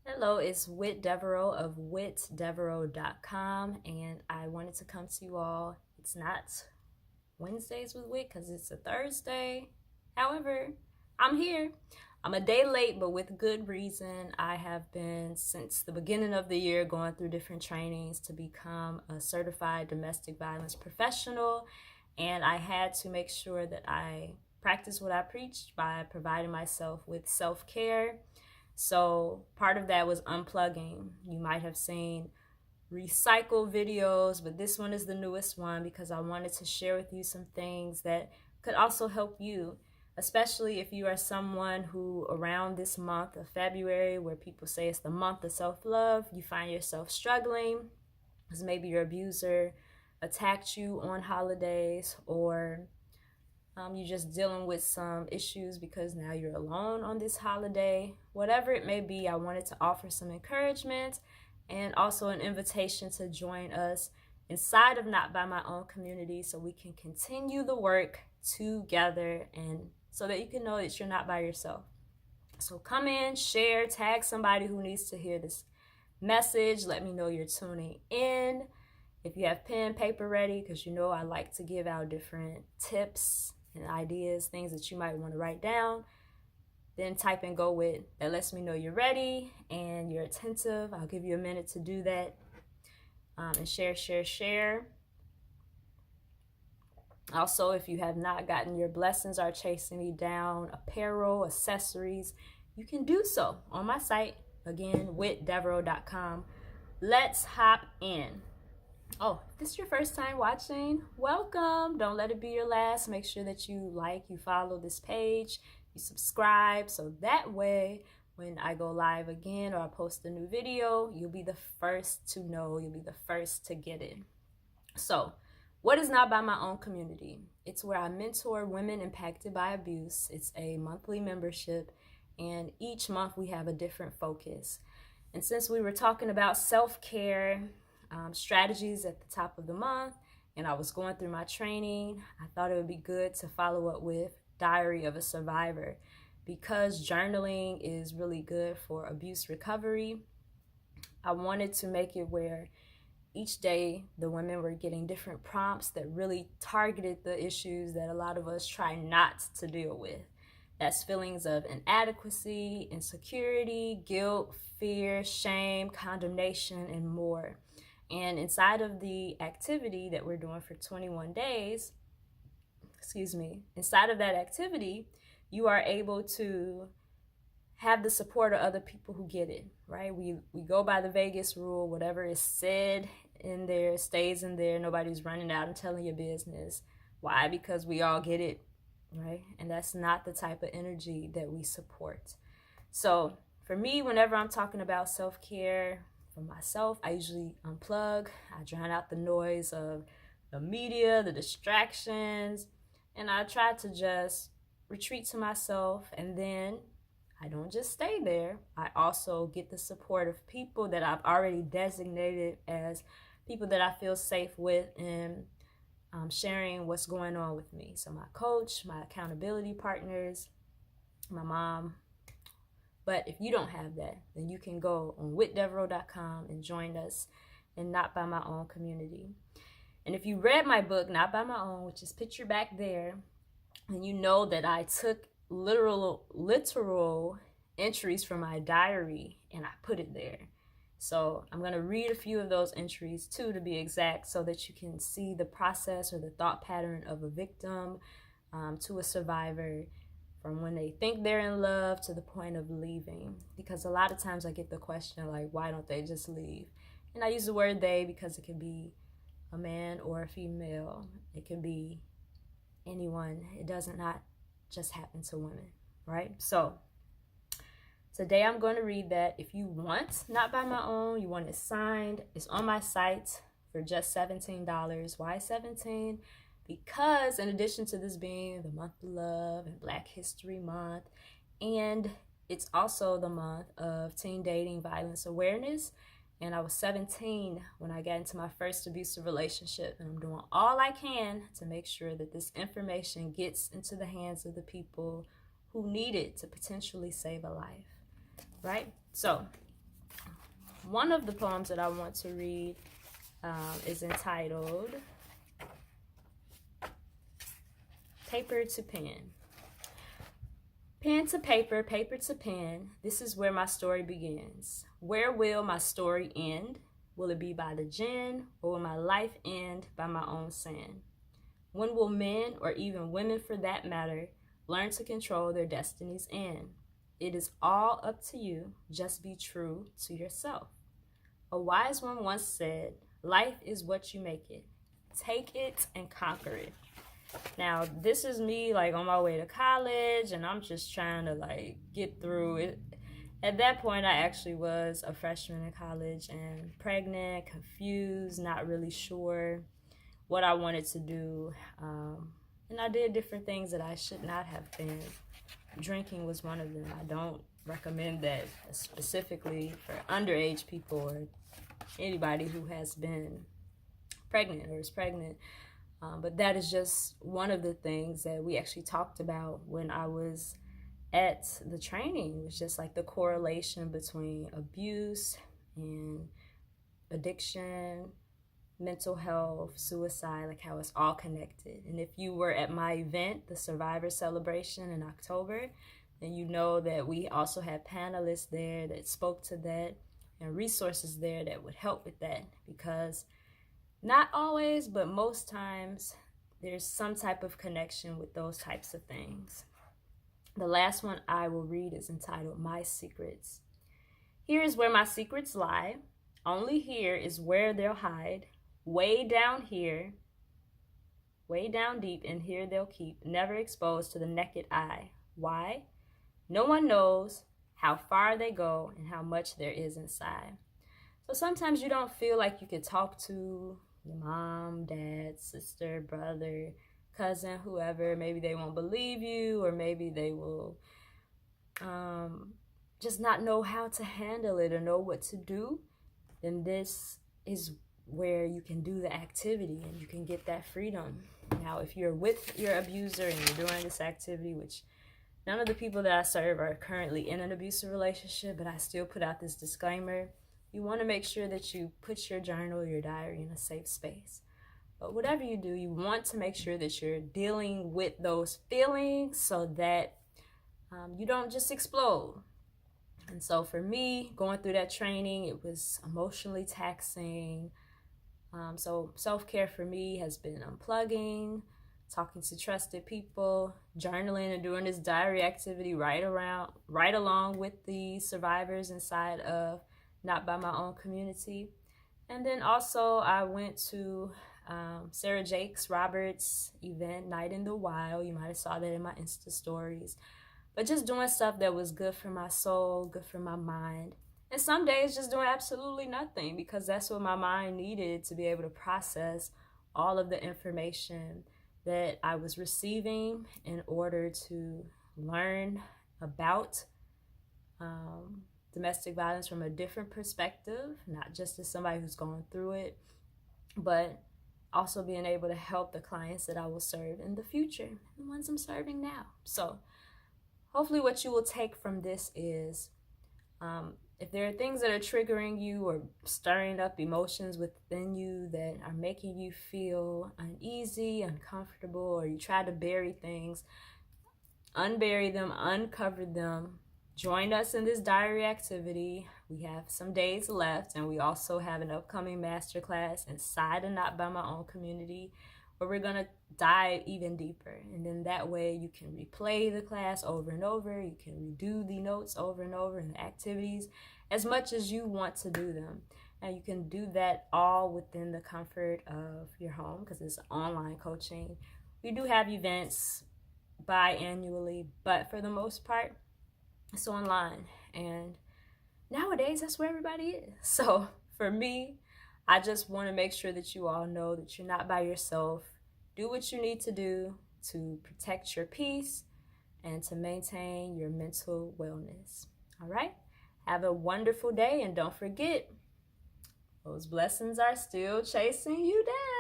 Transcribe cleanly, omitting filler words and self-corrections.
Hello, it's Whit Devereaux of whitdevereaux.com, and I wanted to come to you all. It's not Wednesdays with Whit because it's a Thursday. However, I'm here. I'm a day late, but with good reason. I have been, since the beginning of the year, going through different trainings to become a certified domestic violence professional, and I had to make sure that I practice what I preached by providing myself with self-care. So part of that was unplugging. You might have seen recycle videos, but this one is the newest one because I wanted to share with you some things that could also help you, especially if you are someone who around this month of February, where people say it's the month of self-love, you find yourself struggling because maybe your abuser attacked you on holidays, or you're just dealing with some issues because now you're alone on this holiday. Whatever it may be, I wanted to offer some encouragement and also an invitation to join us inside of Not By My Own community so we can continue the work together and so that you can know that you're not by yourself. So come in, share, tag somebody who needs to hear this message. Let me know you're tuning in. If you have pen, paper ready, because you know I like to give out different tips and ideas, things that you might want to write down, then type and go with. That lets me know you're ready and you're attentive. I'll give you a minute to do that. And share. Also, if you have not gotten your Blessings Are Chasing Me Down apparel, accessories, you can do so on my site, again, whitdevereaux.com. Let's hop in. Oh, if this is your first time watching, welcome. Don't let it be your last. Make sure that you you follow this page, you subscribe, so that way when I go live again or I post a new video, you'll be the first to know, you'll be the first to get it. So, what is Not By My Own community? It's where I mentor women impacted by abuse. It's a monthly membership, and each month we have a different focus. And since we were talking about self-care, strategies at the top of the month, and I was going through my training, I thought it would be good to follow up with Diary of a Survivor, because journaling is really good for abuse recovery. I wanted to make it where each day the women were getting different prompts that really targeted the issues that a lot of us try not to deal with. That's feelings of inadequacy, insecurity, guilt, fear, shame, condemnation, and more. And inside of the activity that we're doing for 21 days, inside of that activity, you are able to have the support of other people who get it, right? We go by the Vegas rule. Whatever is said in there stays in there. Nobody's running out and telling your business. Why? Because we all get it, right? And that's not the type of energy that we support. So for me, whenever I'm talking about self-care for myself, I usually unplug. I drown out the noise of the media, the distractions, and I try to just retreat to myself. And then I don't just stay there. I also get the support of people that I've already designated as people that I feel safe with and sharing what's going on with me. So my coach, my accountability partners, my mom. But if you don't have that, then you can go on whitdevereaux.com and join us in Not By My Own community. And if you read my book, Not By My Own, which is pictured back there, and you know that I took literal entries from my diary and I put it there. So I'm going to read a few of those entries, too, to be exact, so that you can see the process or the thought pattern of a victim to a survivor, from when they think they're in love to the point of leaving. Because a lot of times I get the question, like, why don't they just leave? And I use the word they because it can be a man or a female. It can be anyone. It does not just happen to women, right? So today I'm going to read that. If you want Not By My Own, you want it signed, it's on my site for just $17. Why 17? Because in addition to this being the month of love and Black History Month, and it's also the month of teen dating violence awareness, and I was 17 when I got into my first abusive relationship, and I'm doing all I can to make sure that this information gets into the hands of the people who need it to potentially save a life, right? So one of the poems that I want to read is entitled Paper to Pen. Pen to paper, paper to pen, this is where my story begins. Where will my story end? Will it be by the gin, or will my life end by my own sin? When will men, or even women for that matter, learn to control their destiny's end? It is all up to you, just be true to yourself. A wise one once said, life is what you make it. Take it and conquer it. Now, this is me like on my way to college, and I'm just trying to like get through it. At that point, I actually was a freshman in college and pregnant, confused, not really sure what I wanted to do. And I did different things that I should not have been. Drinking was one of them. I don't recommend that specifically for underage people or anybody who has been pregnant or is pregnant. But that is just one of the things that we actually talked about when I was at the training. It was just like the correlation between abuse and addiction, mental health, suicide, like how it's all connected. And if you were at my event, the Survivor Celebration in October, then you know that we also had panelists there that spoke to that and resources there that would help with that, because not always, but most times there's some type of connection with those types of things. The last one I will read is entitled My Secrets. Here is where my secrets lie. Only here is where they'll hide. Way down here, way down deep, and here they'll keep, never exposed to the naked eye. Why? No one knows how far they go and how much there is inside. So sometimes you don't feel like you could talk to your mom, dad, sister, brother, cousin, whoever. Maybe they won't believe you, or maybe they will just not know how to handle it or know what to do. Then this is where you can do the activity and you can get that freedom. Now, if you're with your abuser and you're doing this activity, which none of the people that I serve are currently in an abusive relationship, but I still put out this disclaimer. You want to make sure that you put your journal, your diary in a safe space. But whatever you do, you want to make sure that you're dealing with those feelings so that you don't just explode. And so for me, going through that training, it was emotionally taxing. So self-care for me has been unplugging, talking to trusted people, journaling, and doing this diary activity right along with the survivors inside of Not By My Own Community. And then also I went to Sarah Jakes Roberts' event, Night in the Wild. You might have saw that in my Insta stories. But just doing stuff that was good for my soul, good for my mind. And some days just doing absolutely nothing, because that's what my mind needed to be able to process all of the information that I was receiving in order to learn about domestic violence from a different perspective, not just as somebody who's gone through it, but also being able to help the clients that I will serve in the future, the ones I'm serving now. So hopefully what you will take from this is if there are things that are triggering you or stirring up emotions within you that are making you feel uneasy, uncomfortable, or you try to bury things, unbury them, uncover them. Join us in this diary activity. We have some days left, and we also have an upcoming masterclass inside of Not By My Own Community, where we're going to dive even deeper. And then that way you can replay the class over and over. You can redo the notes over and over and the activities as much as you want to do them. And you can do that all within the comfort of your home, because it's online coaching. We do have events biannually, but for the most part, it's online. And nowadays, that's where everybody is. So for me, I just want to make sure that you all know that you're not by yourself. Do what you need to do to protect your peace and to maintain your mental wellness. All right? Have a wonderful day, and don't forget, those blessings are still chasing you down.